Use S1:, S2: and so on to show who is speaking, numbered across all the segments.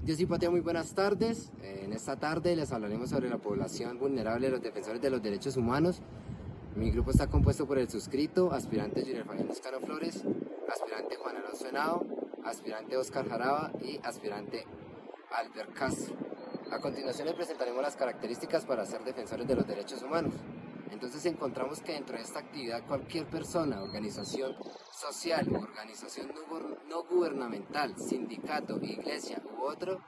S1: Yo soy Patria, muy buenas tardes. En esta tarde les hablaremos sobre la población vulnerable de los defensores de los derechos humanos. Mi grupo está compuesto por el suscrito, aspirante Junior Fabián Escano Flores, aspirante Juan Alonso Henao, aspirante Oscar Jaraba y aspirante Albert Castro. A continuación les presentaremos las características para ser defensores de los derechos humanos. Entonces encontramos que dentro de esta actividad cualquier persona, organización social u organización no gubernamental, sindicato, iglesia u otro,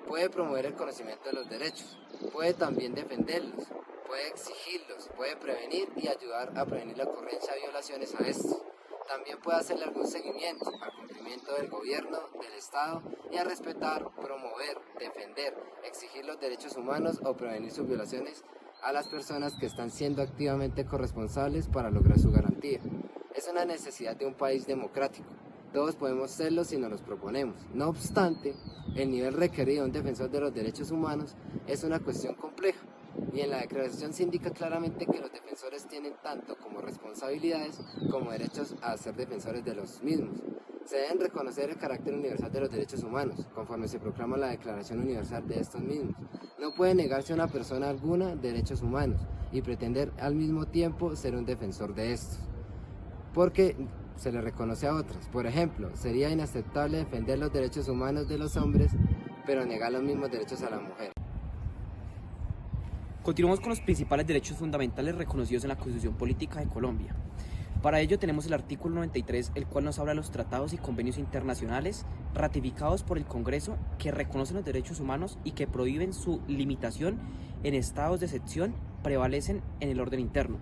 S1: puede promover el conocimiento de los derechos, puede también defenderlos, puede exigirlos, puede prevenir y ayudar a prevenir la ocurrencia de violaciones a estos. También puede hacerle algún seguimiento al cumplimiento del gobierno, del Estado y a respetar, promover, defender, exigir los derechos humanos o prevenir sus violaciones a las personas que están siendo activamente corresponsables para lograr su garantía. Es una necesidad de un país democrático. Todos podemos serlo si nos los proponemos. No obstante, el nivel requerido de un defensor de los derechos humanos es una cuestión compleja, y en la declaración se indica claramente que los defensores tienen tanto como responsabilidades como derechos a ser defensores de los mismos. Se deben reconocer el carácter universal de los derechos humanos, conforme se proclama la Declaración Universal de estos mismos. No puede negarse a una persona alguna derechos humanos y pretender al mismo tiempo ser un defensor de estos, porque se le reconoce a otras. Por ejemplo, sería inaceptable defender los derechos humanos de los hombres, pero negar los mismos derechos a la mujer.
S2: Continuamos con los principales derechos fundamentales reconocidos en la Constitución Política de Colombia. Para ello tenemos el artículo 93, el cual nos habla de los tratados y convenios internacionales ratificados por el Congreso que reconocen los derechos humanos y que prohíben su limitación en estados de excepción prevalecen en el orden interno.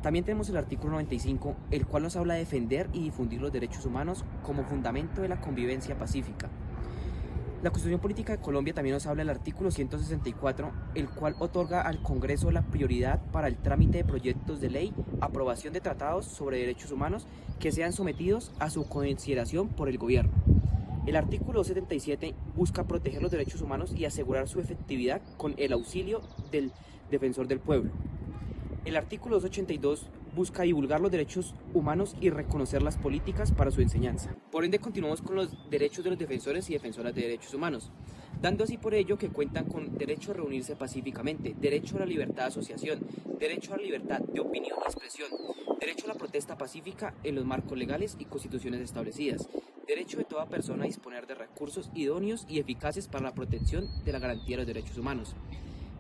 S2: También tenemos el artículo 95, el cual nos habla de defender y difundir los derechos humanos como fundamento de la convivencia pacífica. La Constitución Política de Colombia también nos habla del artículo 164, el cual otorga al Congreso la prioridad para el trámite de proyectos de ley, aprobación de tratados sobre derechos humanos que sean sometidos a su consideración por el Gobierno. El artículo 77 busca proteger los derechos humanos y asegurar su efectividad con el auxilio del defensor del pueblo. El artículo 282 busca divulgar los derechos humanos y reconocer las políticas para su enseñanza. Por ende, continuamos con los derechos de los defensores y defensoras de derechos humanos, dando así por ello que cuentan con derecho a reunirse pacíficamente, derecho a la libertad de asociación, derecho a la libertad de opinión y expresión, derecho a la protesta pacífica en los marcos legales y constituciones establecidas, derecho de toda persona a disponer de recursos idóneos y eficaces para la protección de la garantía de los derechos humanos.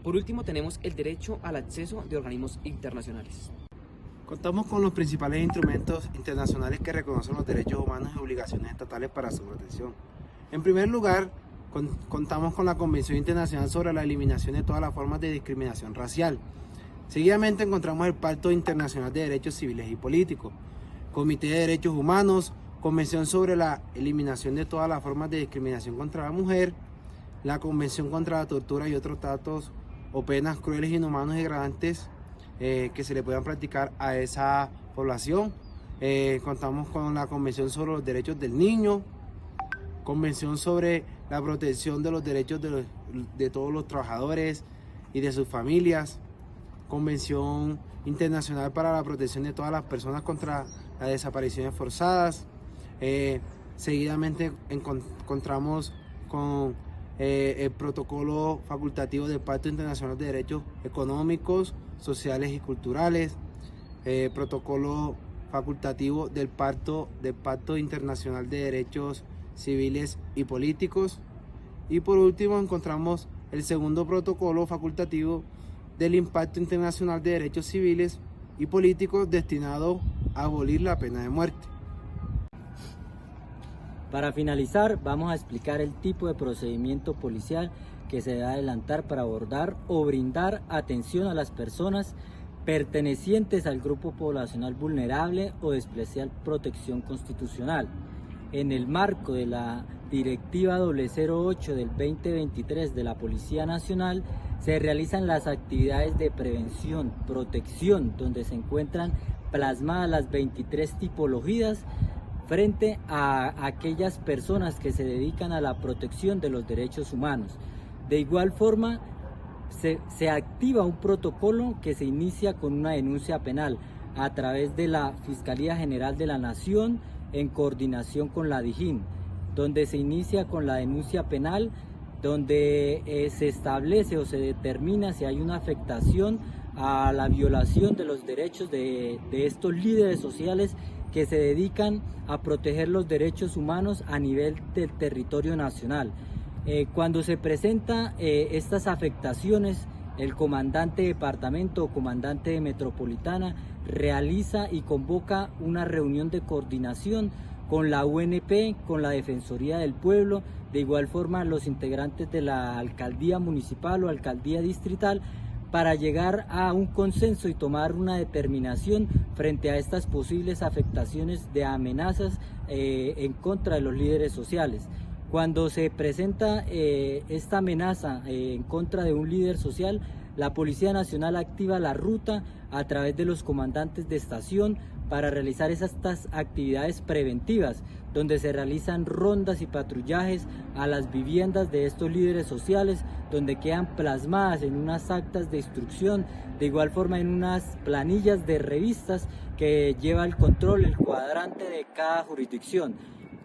S2: Por último, tenemos el derecho al acceso de organismos internacionales.
S3: Contamos con los principales instrumentos internacionales que reconocen los derechos humanos y obligaciones estatales para su protección. En primer lugar, contamos con la Convención Internacional sobre la Eliminación de todas las formas de discriminación racial. Seguidamente encontramos el Pacto Internacional de Derechos Civiles y Políticos, Comité de Derechos Humanos, Convención sobre la Eliminación de todas las formas de discriminación contra la mujer, la Convención contra la Tortura y otros tratos o penas crueles, inhumanos y degradantes que se le puedan practicar a esa población. Contamos con la Convención sobre los Derechos del Niño, Convención sobre la protección de los derechos de todos los trabajadores y de sus familias, Convención Internacional para la Protección de todas las personas contra las desapariciones forzadas. Seguidamente encontramos con el protocolo facultativo del Pacto Internacional de Derechos Económicos, Sociales y Culturales, protocolo facultativo del Pacto Internacional de Derechos Civiles y Políticos, y por último encontramos el segundo protocolo facultativo del Pacto Internacional de Derechos Civiles y Políticos destinado a abolir la pena de muerte.
S4: Para finalizar, vamos a explicar el tipo de procedimiento policial que se debe adelantar para abordar o brindar atención a las personas pertenecientes al grupo poblacional vulnerable o de especial protección constitucional. En el marco de la Directiva 008 del 2023 de la Policía Nacional, se realizan las actividades de prevención, protección, donde se encuentran plasmadas las 23 tipologías frente a aquellas personas que se dedican a la protección de los derechos humanos. De igual forma, se activa un protocolo que se inicia con una denuncia penal a través de la Fiscalía General de la Nación en coordinación con la DIJÍN, donde se inicia con la denuncia penal donde se establece o se determina si hay una afectación a la violación de los derechos de estos líderes sociales que se dedican a proteger los derechos humanos a nivel del territorio nacional. Cuando se presentan estas afectaciones, el comandante de departamento o comandante de metropolitana realiza y convoca una reunión de coordinación con la UNP, con la Defensoría del Pueblo, de igual forma los integrantes de la alcaldía municipal o alcaldía distrital, para llegar a un consenso y tomar una determinación frente a estas posibles afectaciones de amenazas en contra de los líderes sociales. Cuando se presenta esta amenaza en contra de un líder social, la Policía Nacional activa la ruta a través de los comandantes de estación para realizar estas actividades preventivas, donde se realizan rondas y patrullajes a las viviendas de estos líderes sociales, donde quedan plasmadas en unas actas de instrucción, de igual forma en unas planillas de revistas que lleva el control, el cuadrante de cada jurisdicción.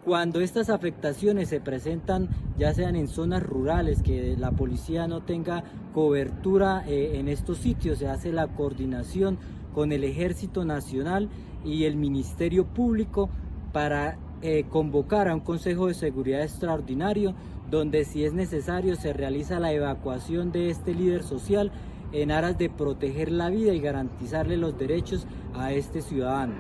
S4: Cuando estas afectaciones se presentan, ya sean en zonas rurales, que la policía no tenga cobertura en estos sitios, se hace la coordinación con el Ejército Nacional y el Ministerio Público para convocar a un Consejo de Seguridad extraordinario, donde si es necesario se realiza la evacuación de este líder social en aras de proteger la vida y garantizarle los derechos a este ciudadano.